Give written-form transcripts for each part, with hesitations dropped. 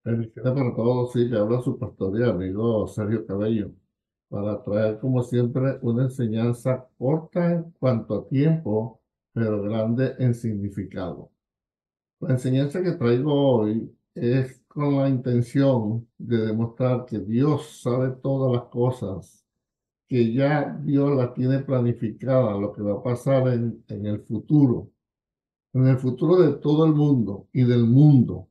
Bendiciones para todos, sí, que habla su pastor y amigo Sergio Cabello, para traer como siempre una enseñanza corta en cuanto a tiempo, pero grande en significado. La enseñanza que traigo hoy es con la intención de demostrar que Dios sabe todas las cosas, que ya Dios las tiene planificada, lo que va a pasar en el futuro de todo el mundo y del mundo.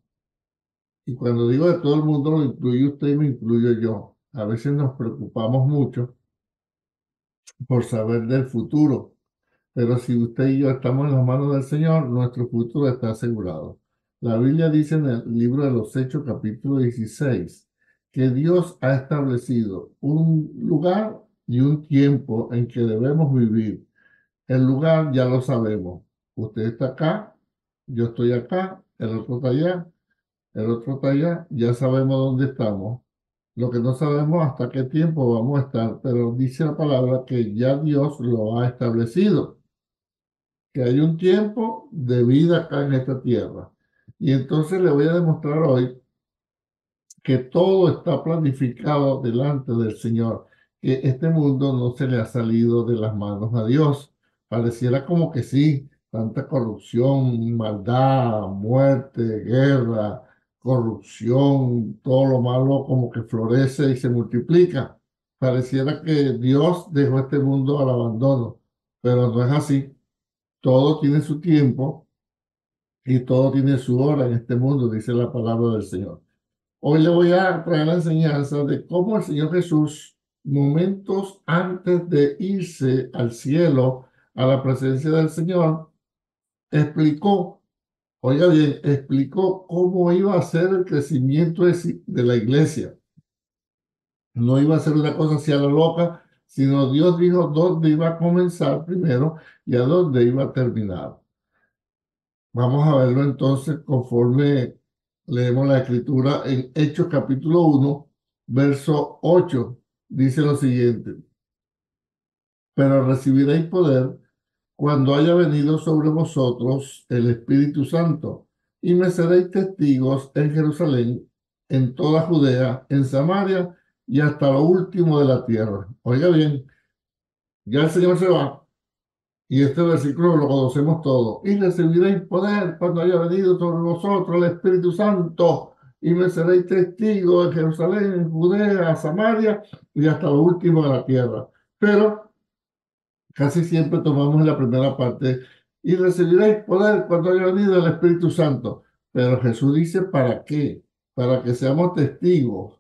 Y cuando digo de todo el mundo, lo incluye usted y me incluyo yo. A veces nos preocupamos mucho por saber del futuro, pero si usted y yo estamos en las manos del Señor, nuestro futuro está asegurado. La Biblia dice en el libro de los Hechos, capítulo 16, que Dios ha establecido un lugar y un tiempo en que debemos vivir. El lugar ya lo sabemos. Usted está acá, yo estoy acá, el otro está allá. El otro está allá, ya sabemos dónde estamos. Lo que no sabemos hasta qué tiempo vamos a estar, pero dice la palabra que ya Dios lo ha establecido, que hay un tiempo de vida acá en esta tierra. Y entonces le voy a demostrar hoy que todo está planificado delante del Señor, que este mundo no se le ha salido de las manos a Dios. Pareciera como que sí, tanta corrupción, maldad, muerte, guerra, corrupción, todo lo malo como que florece y se multiplica. Pareciera que Dios dejó este mundo al abandono, pero no es así. Todo tiene su tiempo y todo tiene su hora en este mundo, dice la palabra del Señor. Hoy le voy a traer la enseñanza de cómo el Señor Jesús, momentos antes de irse al cielo, a la presencia del Señor, explicó, oiga bien, explicó cómo iba a ser el crecimiento de la iglesia. No iba a ser una cosa así a la loca, sino Dios dijo dónde iba a comenzar primero y a dónde iba a terminar. Vamos a verlo entonces conforme leemos la escritura en Hechos capítulo 1, verso 8. Dice lo siguiente: pero recibiréis poder cuando haya venido sobre vosotros el Espíritu Santo, y me seréis testigos en Jerusalén, en toda Judea, en Samaria y hasta lo último de la tierra. Oiga bien, ya el Señor se va. Y este versículo lo conocemos todo. Y recibiréis poder cuando haya venido sobre vosotros el Espíritu Santo. Y me seréis testigos en Jerusalén, en Judea, Samaria y hasta lo último de la tierra. Pero casi siempre tomamos la primera parte. Y recibiréis poder cuando haya venido el Espíritu Santo. Pero Jesús dice, ¿para qué? Para que seamos testigos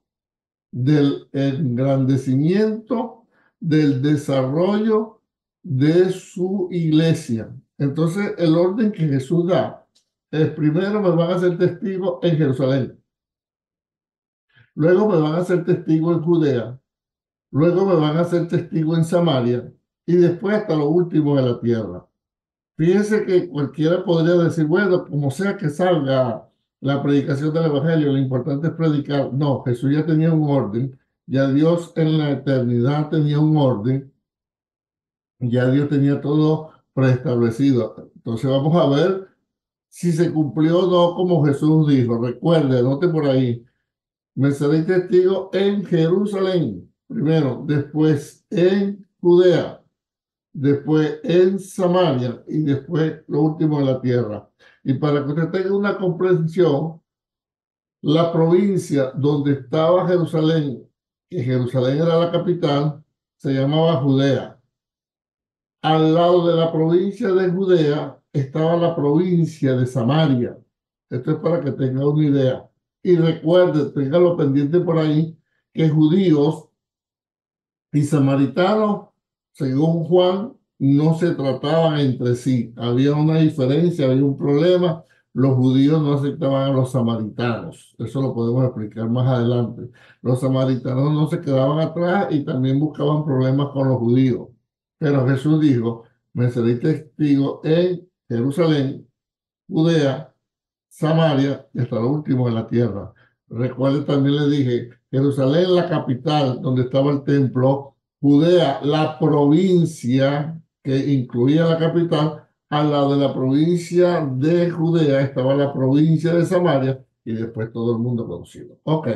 del engrandecimiento, del desarrollo de su iglesia. Entonces, el orden que Jesús da es: primero me van a ser testigos en Jerusalén, luego me van a ser testigos en Judea, luego me van a ser testigos en Samaria y después hasta lo último de la tierra. Fíjense que cualquiera podría decir, bueno, como sea que salga la predicación del Evangelio, lo importante es predicar. No, Jesús ya tenía un orden, ya Dios en la eternidad tenía un orden, ya Dios tenía todo preestablecido. Entonces vamos a ver si se cumplió o no como Jesús dijo. Recuerde, anote por ahí: me seréis testigo en Jerusalén, primero, después en Judea, después en Samaria y después lo último en la tierra. Y para que usted tenga una comprensión, la provincia donde estaba Jerusalén, que Jerusalén era la capital, se llamaba Judea. Al lado de la provincia de Judea estaba la provincia de Samaria. Esto es para que tenga una idea. Y recuerde, téngalo pendiente por ahí, que judíos y samaritanos, según Juan, no se trataban entre sí. Había una diferencia, había un problema. Los judíos no aceptaban a los samaritanos. Eso lo podemos explicar más adelante. Los samaritanos no se quedaban atrás y también buscaban problemas con los judíos. Pero Jesús dijo, me seréis testigo en Jerusalén, Judea, Samaria y hasta lo último de la tierra. Recuerde, también le dije, Jerusalén, la capital, donde estaba el templo; Judea, la provincia que incluía la capital; al lado de la provincia de Judea estaba la provincia de Samaria, y después todo el mundo conocido. Ok,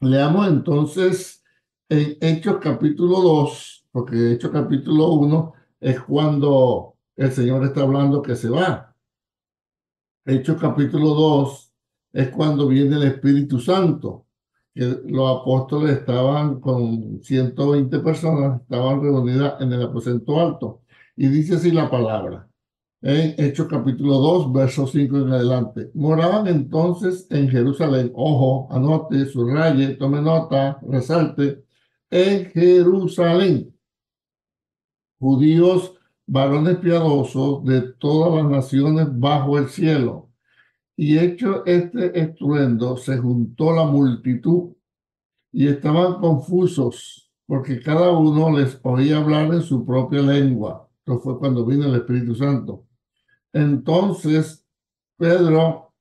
leamos entonces en Hechos capítulo 2, porque Hechos capítulo 1 es cuando el Señor está hablando que se va. Hechos capítulo 2 es cuando viene el Espíritu Santo, que los apóstoles estaban con 120 personas, estaban reunidas en el aposento alto. Y dice así la palabra, en Hechos capítulo 2, verso 5 en adelante. Moraban entonces en Jerusalén, ojo, anote, subraye, tome nota, resalte, en Jerusalén, judíos, varones piadosos de todas las naciones bajo el cielo. Y hecho este estruendo, se juntó la multitud y estaban confusos, porque cada uno les oía hablar en su propia lengua. Esto fue cuando vino el Espíritu Santo. Entonces Pedro,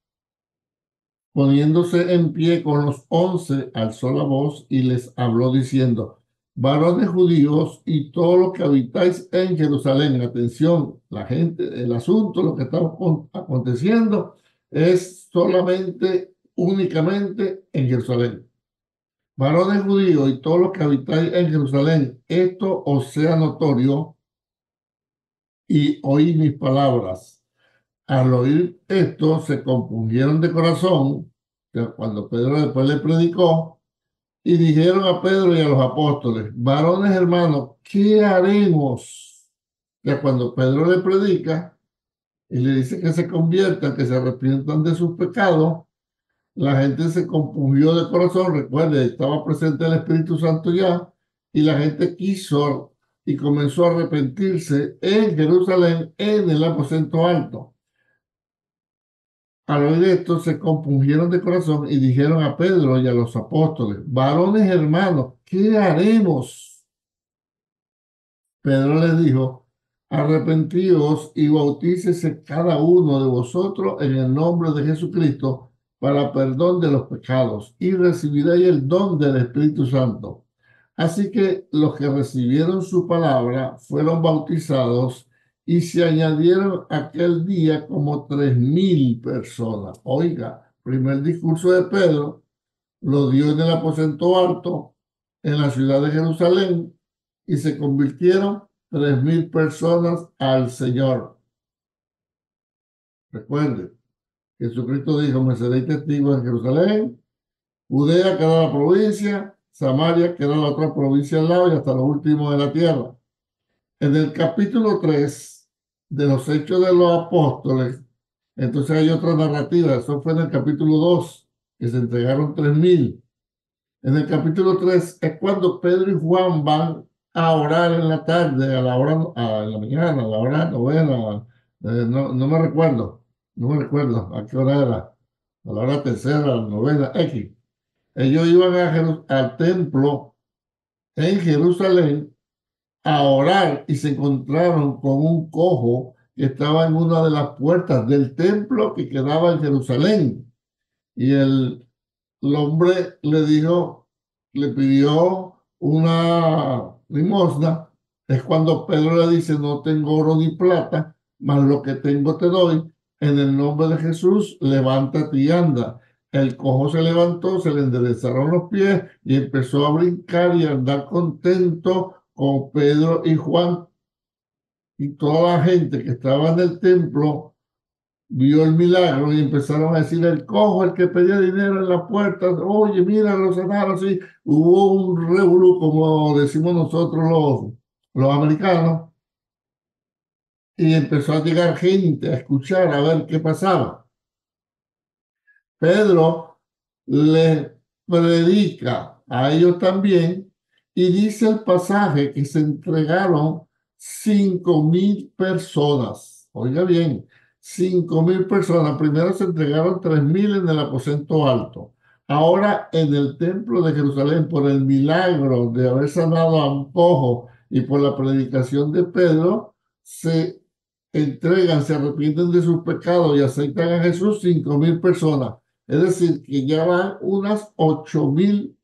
poniéndose en pie con los 11, alzó la voz y les habló diciendo: varones judíos y todos los que habitáis en Jerusalén, atención, la gente, el asunto, lo que está aconteciendo es solamente, únicamente en Jerusalén. Varones judíos y todos los que habitáis en Jerusalén, esto os sea notorio y oí mis palabras. Al oír esto, se compungieron de corazón, cuando Pedro después le predicó, y dijeron a Pedro y a los apóstoles: varones hermanos, ¿qué haremos? Ya cuando Pedro le predica y le dice que se conviertan, que se arrepientan de sus pecados, la gente se compungió de corazón. Recuerde, estaba presente el Espíritu Santo ya, y la gente quiso y comenzó a arrepentirse en Jerusalén, en el aposento alto. Al oír esto, se compungieron de corazón y dijeron a Pedro y a los apóstoles: varones hermanos, ¿qué haremos? Pedro les dijo: arrepentíos y bautícese cada uno de vosotros en el nombre de Jesucristo para perdón de los pecados, y recibiréis el don del Espíritu Santo. Así que los que recibieron su palabra fueron bautizados, y se añadieron aquel día como 3,000 personas. Oiga, primer discurso de Pedro lo dio en el aposento alto en la ciudad de Jerusalén, y se convirtieron 3,000 personas al Señor. Recuerde, Jesucristo dijo: me seréis testigos en Jerusalén, Judea, que era la provincia, Samaria, que era la otra provincia al lado, y hasta lo último de la tierra. En el capítulo 3 de los Hechos de los Apóstoles, entonces hay otra narrativa. Eso fue en el capítulo 2, que se entregaron 3,000. En el capítulo 3 es cuando Pedro y Juan van a orar en la tarde, a la hora, en la mañana, a la hora novena, no me recuerdo, no me recuerdo a qué hora era, a la hora tercera, a la novena, X. Ellos iban al templo en Jerusalén a orar, y se encontraron con un cojo que estaba en una de las puertas del templo que quedaba en Jerusalén. Y el hombre le dijo, le pidió una limosna. Es cuando Pedro le dice: no tengo oro ni plata, mas lo que tengo te doy. En el nombre de Jesús, levántate y anda. El cojo se levantó, se le enderezaron los pies y empezó a brincar y a andar contento con Pedro y Juan. Y toda la gente que estaba en el templo vio el milagro y empezaron a decir: el cojo, el que pedía dinero en la puerta, oye, mira, lo sanaron. Así hubo un revolú, como decimos nosotros los americanos, y empezó a llegar gente a escuchar, a ver qué pasaba. Pedro les predica a ellos también, y dice el pasaje que se entregaron 5,000 personas. Oiga bien, 5,000 personas. Primero se entregaron 3,000 en el aposento alto. Ahora en el templo de Jerusalén, por el milagro de haber sanado a un cojo y por la predicación de Pedro, se entregan, se arrepienten de sus pecados y aceptan a Jesús 5,000 personas. Es decir, que ya van unas 8,000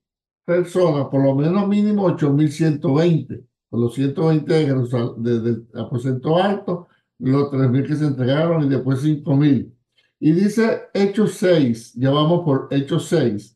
personas, por lo menos mínimo 8,120. Por los 120 de Jerusalén, del aposento alto, los 3,000 que se entregaron y después 5,000. Y dice Hechos 6, ya vamos por Hechos 6.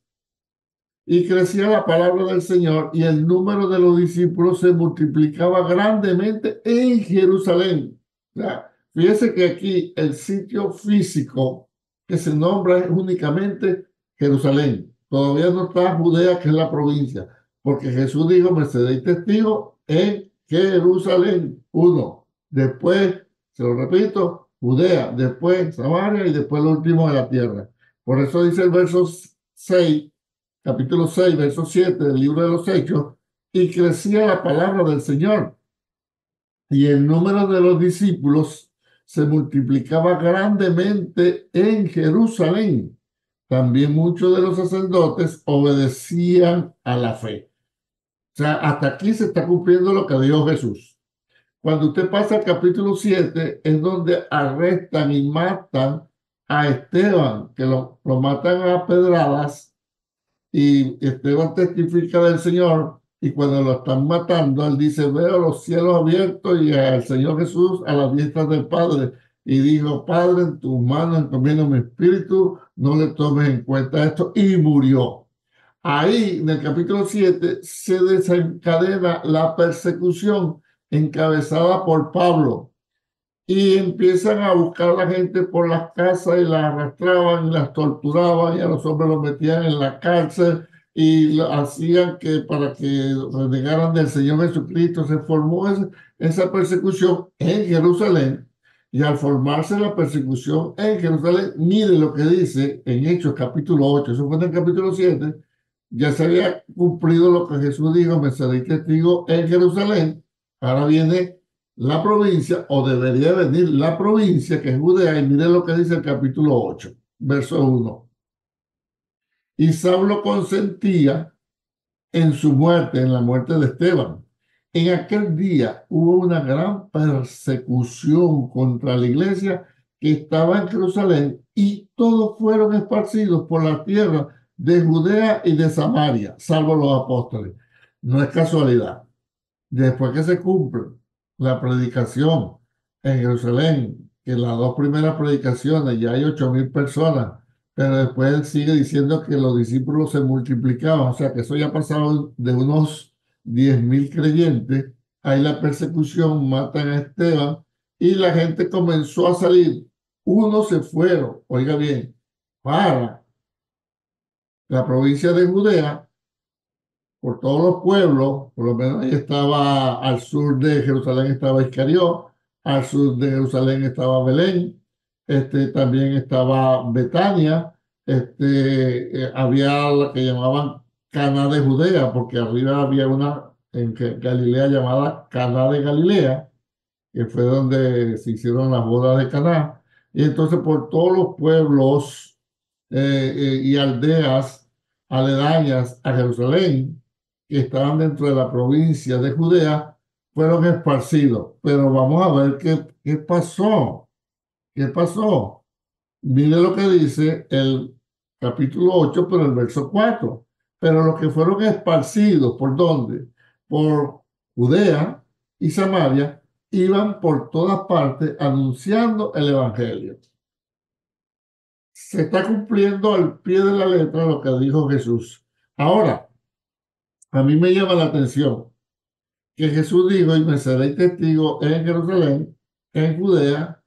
Y crecía la palabra del Señor y el número de los discípulos se multiplicaba grandemente en Jerusalén. O sea, fíjese que aquí el sitio físico que se nombra es únicamente Jerusalén. Todavía no está Judea, que es la provincia, porque Jesús dijo, me seréis testigo en Jerusalén. Uno. Después, se lo repito, Judea, después Samaria y después lo último de la tierra. Por eso dice el verso 6, capítulo 6, verso 7 del libro de los Hechos, y crecía la palabra del Señor, y el número de los discípulos se multiplicaba grandemente en Jerusalén. También muchos de los sacerdotes obedecían a la fe. O sea, hasta aquí se está cumpliendo lo que dijo Jesús. Cuando usted pasa al capítulo 7, es donde arrestan y matan a Esteban, que lo matan a pedradas. Y Esteban testifica del Señor, y cuando lo están matando, él dice, veo los cielos abiertos y al Señor Jesús a la diestra del Padre. Y dijo, Padre, en tus manos encomiendo mi espíritu, no le tomes en cuenta esto. Y murió. Ahí, en el capítulo 7, se desencadena la persecución encabezada por Pablo y empiezan a buscar a la gente por las casas y las arrastraban y las torturaban y a los hombres los metían en la cárcel y hacían que para que renegaran del Señor Jesucristo. Se formó esa persecución en Jerusalén, y al formarse la persecución en Jerusalén, mire lo que dice en Hechos capítulo 8, eso fue en el capítulo 7, ya se había cumplido lo que Jesús dijo, me seréis testigo en Jerusalén. Ahora viene la provincia, o debería venir la provincia, que es Judea, y mire lo que dice el capítulo 8, verso 1. Y Saulo consentía en su muerte, en la muerte de Esteban. En aquel día hubo una gran persecución contra la iglesia que estaba en Jerusalén, y todos fueron esparcidos por la tierra de Judea y de Samaria, salvo los apóstoles. No es casualidad. Después que se cumple la predicación en Jerusalén, que las dos primeras predicaciones ya hay 8.000 personas, pero después él sigue diciendo que los discípulos se multiplicaban, o sea que eso ya ha pasado de unos 10.000 creyentes. Ahí la persecución, matan a Esteban y la gente comenzó a salir. Unos se fueron, oiga bien, para la provincia de Judea, por todos los pueblos. Por lo menos ahí estaba, al sur de Jerusalén estaba Iscariot, al sur de Jerusalén estaba Belén, también estaba Betania, había la que llamaban Caná de Judea, porque arriba había una en Galilea llamada Caná de Galilea, que fue donde se hicieron las bodas de Caná. Y entonces por todos los pueblos y aldeas aledañas a Jerusalén, que estaban dentro de la provincia de Judea, fueron esparcidos. Pero vamos a ver qué pasó. ¿Qué pasó? Mire lo que dice el capítulo 8, pero el verso 4. Pero los que fueron esparcidos, ¿por dónde? Por Judea y Samaria, iban por todas partes anunciando el evangelio. Se está cumpliendo al pie de la letra lo que dijo Jesús. Ahora, a mí me llama la atención que Jesús dijo, y me seréis testigo en Jerusalén, en Judea,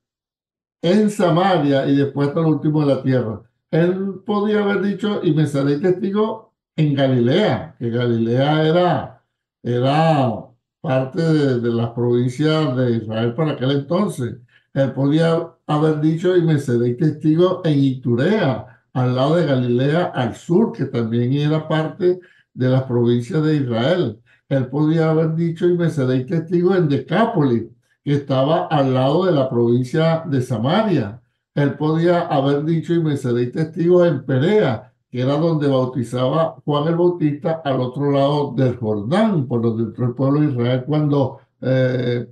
en Samaria y después hasta el último de la tierra. Él podía haber dicho, y me seréis testigo en Galilea, que Galilea era parte de las provincias de Israel para aquel entonces. Él podía haber dicho, y me seréis testigo en Iturea, al lado de Galilea, al sur, que también era parte de las provincias de Israel. Él podía haber dicho, y me seréis testigo en Decápolis, que estaba al lado de la provincia de Samaria. Él podía haber dicho, y me seréis testigos en Perea, que era donde bautizaba Juan el Bautista, al otro lado del Jordán, por donde entró el pueblo de Israel cuando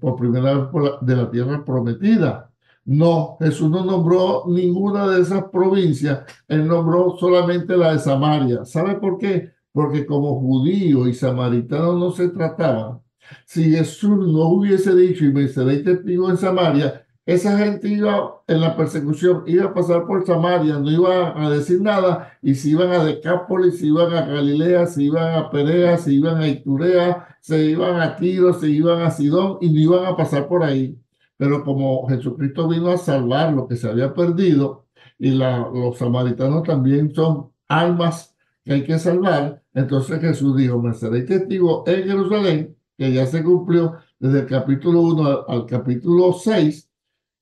por primera vez de la tierra prometida. No, Jesús no nombró ninguna de esas provincias, él nombró solamente la de Samaria. ¿Sabe por qué? Porque como judío y samaritano no se trataban. Si Jesús no hubiese dicho, y me seréis testigo en Samaria, esa gente iba en la persecución, iba a pasar por Samaria, no iba a decir nada, y se iban a Decápolis, se iban a Galilea, se iban a Perea, se iban a Iturea, se iban a Tiro, se iban a Sidón, y no iban a pasar por ahí. Pero como Jesucristo vino a salvar lo que se había perdido, y los samaritanos también son almas que hay que salvar, entonces Jesús dijo, me seré testigo en Jerusalén, que ya se cumplió desde el capítulo 1 al capítulo 6,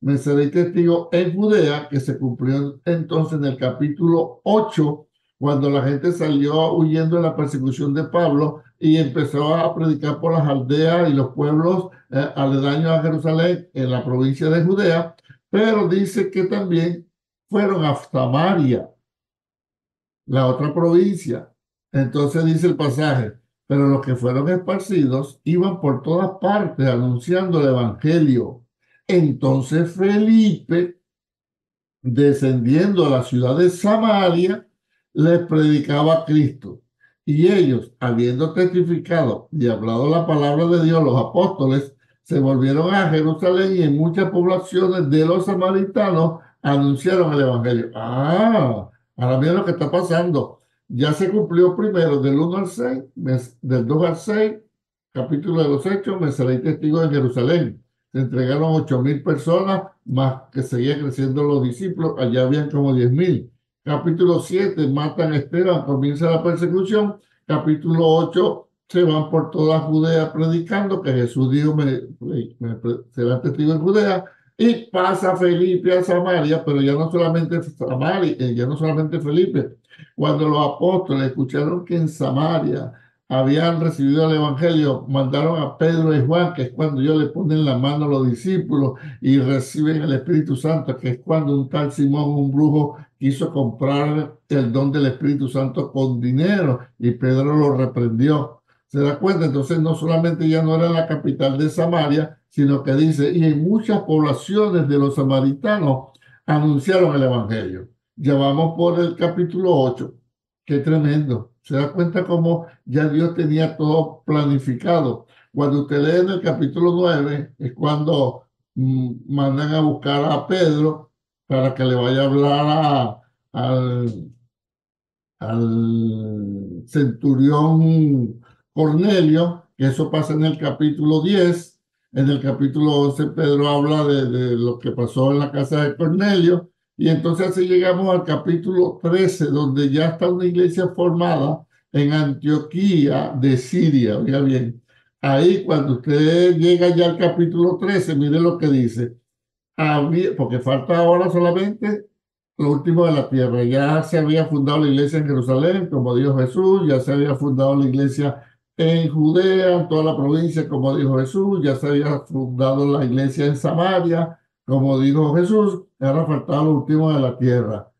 me seré testigo en Judea, que se cumplió entonces en el capítulo 8, cuando la gente salió huyendo de la persecución de Pablo y empezó a predicar por las aldeas y los pueblos aledaños a Jerusalén en la provincia de Judea, pero dice que también fueron a Samaria, la otra provincia. Entonces dice el pasaje, pero los que fueron esparcidos iban por todas partes anunciando el evangelio. Entonces Felipe, descendiendo a la ciudad de Samaria, les predicaba a Cristo. Y ellos, habiendo testificado y hablado la palabra de Dios, los apóstoles se volvieron a Jerusalén y en muchas poblaciones de los samaritanos anunciaron el evangelio. Ahora miren lo que está pasando. Ya se cumplió primero del 1 al 6, del 2 al 6, capítulo de los Hechos, me seré testigo en Jerusalén. Se entregaron 8.000 personas, más que seguía creciendo los discípulos, allá habían como 10.000. Capítulo 7, matan a Esteban, comienza la persecución. Capítulo 8, se van por toda Judea predicando, que Jesús dijo, será testigo en Judea, y pasa Felipe a Samaria, pero ya no solamente Samaria, ya no solamente Felipe. Cuando los apóstoles escucharon que en Samaria habían recibido el Evangelio, mandaron a Pedro y Juan, que es cuando ellos le ponen la mano a los discípulos y reciben el Espíritu Santo, que es cuando un tal Simón, un brujo, quiso comprar el don del Espíritu Santo con dinero y Pedro lo reprendió. ¿Se da cuenta? Entonces no solamente ya no era la capital de Samaria, sino que dice, y en muchas poblaciones de los samaritanos anunciaron el Evangelio. Ya vamos por el capítulo 8. Qué tremendo. Se da cuenta cómo ya Dios tenía todo planificado. Cuando usted lee en el capítulo 9, es cuando mandan a buscar a Pedro para que le vaya a hablar al, al centurión Cornelio, que eso pasa en el capítulo 10. En el capítulo 11 Pedro habla de lo que pasó en la casa de Cornelio. Y entonces así llegamos al capítulo 13, donde ya está una iglesia formada en Antioquía de Siria. Oiga bien, ahí cuando usted llega ya al capítulo 13, mire lo que dice. Porque falta ahora solamente lo último de la tierra. Ya se había fundado la iglesia en Jerusalén, como dijo Jesús, ya se había fundado la iglesia en Judea, en toda la provincia, como dijo Jesús, ya se había fundado la iglesia en Samaria, como dijo Jesús, ahora faltaba lo último de la tierra.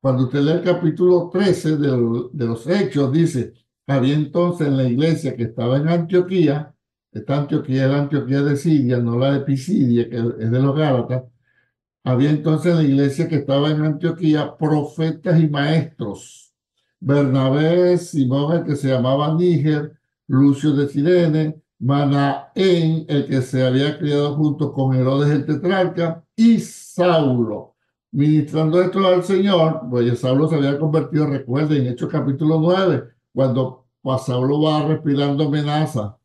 Cuando usted lee el capítulo 13 de los Hechos, dice, había entonces en la iglesia que estaba en Antioquía, esta Antioquía es la Antioquía de Siria, no la de Pisidia, que es de los Gálatas. Había entonces en la iglesia que estaba en Antioquía profetas y maestros. Bernabé, Simón, el que se llamaba Níger, Lucio de Cirene, Manaén, el que se había criado junto con Herodes el tetrarca, y Saulo. Ministrando esto al Señor, pues Saulo se había convertido, recuerden, en Hechos capítulo 9, cuando Saulo va respirando amenaza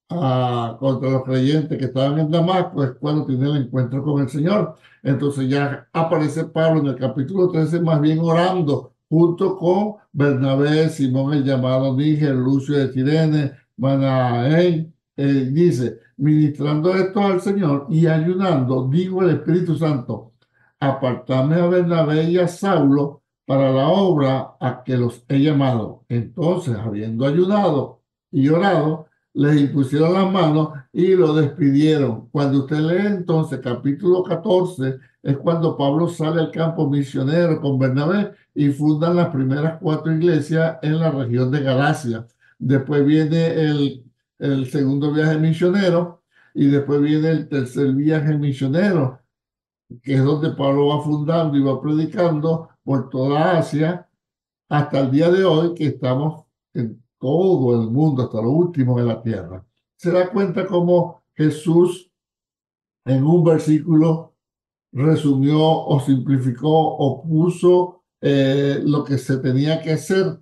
contra los creyentes que estaban en Damasco, es cuando tiene el encuentro con el Señor. Entonces ya aparece Pablo en el capítulo 13, más bien orando, junto con Bernabé, Simón el llamado Níger, Lucio de Cirene, Manaén, dice, ministrando esto al Señor y ayunando, digo el Espíritu Santo, apartadme a Bernabé y a Saulo para la obra a que los he llamado. Entonces, habiendo ayudado y orado, les impusieron las manos y lo despidieron. Cuando usted lee entonces capítulo 14, es cuando Pablo sale al campo misionero con Bernabé y fundan las primeras 4 iglesias en la región de Galacia. Después viene el segundo viaje misionero y después viene el tercer viaje misionero, que es donde Pablo va fundando y va predicando por toda Asia hasta el día de hoy, que estamos en todo el mundo, hasta lo último de la tierra. Se da cuenta cómo Jesús en un versículo resumió o simplificó o puso lo que se tenía que hacer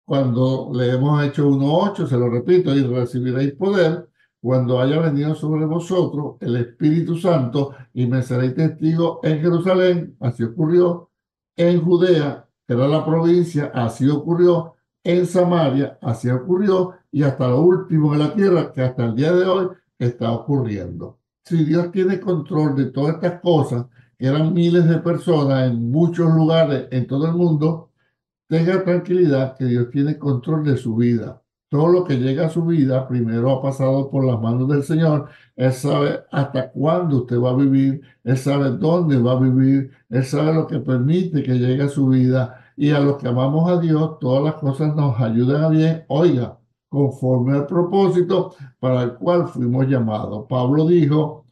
cuando le hemos hecho 1:8, se lo repito, y recibiréis poder cuando haya venido sobre vosotros el Espíritu Santo y me seréis testigo en Jerusalén, así ocurrió, en Judea, que era la provincia, así ocurrió, en Samaria, así ocurrió, y hasta lo último de la tierra, que hasta el día de hoy está ocurriendo. Si Dios tiene control de todas estas cosas, que eran miles de personas en muchos lugares en todo el mundo, tenga tranquilidad que Dios tiene control de su vida. Todo lo que llega a su vida primero ha pasado por las manos del Señor. Él sabe hasta cuándo usted va a vivir, Él sabe dónde va a vivir, Él sabe lo que permite que llegue a su vida. Y a los que amamos a Dios, todas las cosas nos ayudan a bien, oiga, conforme al propósito para el cual fuimos llamados. Pablo dijo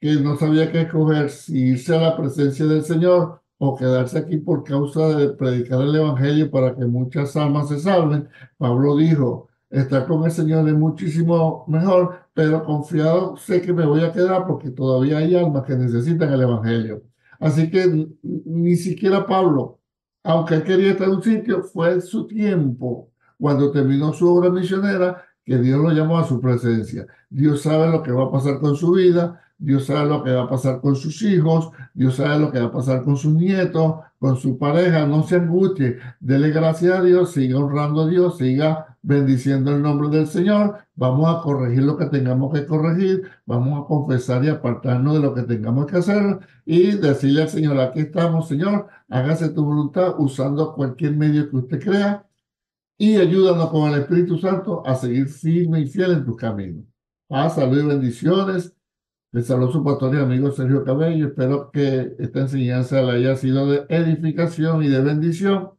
que no sabía qué escoger, si irse a la presencia del Señor o quedarse aquí por causa de predicar el Evangelio para que muchas almas se salven. Pablo dijo, estar con el Señor es muchísimo mejor, pero confiado sé que me voy a quedar porque todavía hay almas que necesitan el Evangelio. Así que ni siquiera Pablo, aunque él quería estar en un sitio, fue su tiempo, cuando terminó su obra misionera, que Dios lo llamó a su presencia. Dios sabe lo que va a pasar con su vida, Dios sabe lo que va a pasar con sus hijos, Dios sabe lo que va a pasar con sus nietos, con su pareja. No se angustie, dele gracias a Dios, siga honrando a Dios, siga bendiciendo el nombre del Señor. Vamos a corregir lo que tengamos que corregir, vamos a confesar y apartarnos de lo que tengamos que hacer y decirle al Señor, aquí estamos, Señor, hágase tu voluntad usando cualquier medio que usted crea y ayúdanos con el Espíritu Santo a seguir firme y fiel en tus caminos. Paz, salud y bendiciones. Les saludo su pastor y amigo Sergio Cabello. Espero que esta enseñanza le haya sido de edificación y de bendición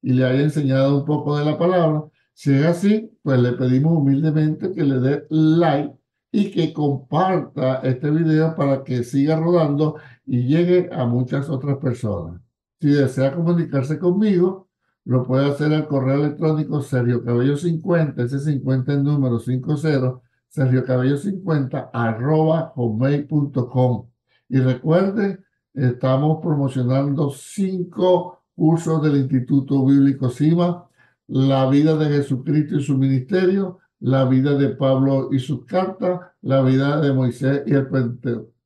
y le haya enseñado un poco de la palabra. Si es así, pues le pedimos humildemente que le dé like y que comparta este video para que siga rodando y llegue a muchas otras personas. Si desea comunicarse conmigo, lo puede hacer al correo electrónico sergiocabello50, ese 50 en número 50, sergiocabello50 @hotmail.com. Y recuerde, estamos promocionando 5 cursos del Instituto Bíblico SIMA: la vida de Jesucristo y su ministerio, la vida de Pablo y sus cartas, la vida de Moisés y el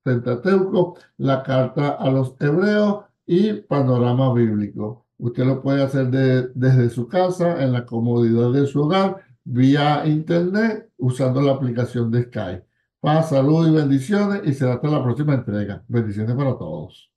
Pentateuco, la carta a los hebreos y panorama bíblico. Usted lo puede hacer desde su casa, en la comodidad de su hogar, vía internet, usando la aplicación de Skype. Paz, salud y bendiciones, y será hasta la próxima entrega. Bendiciones para todos.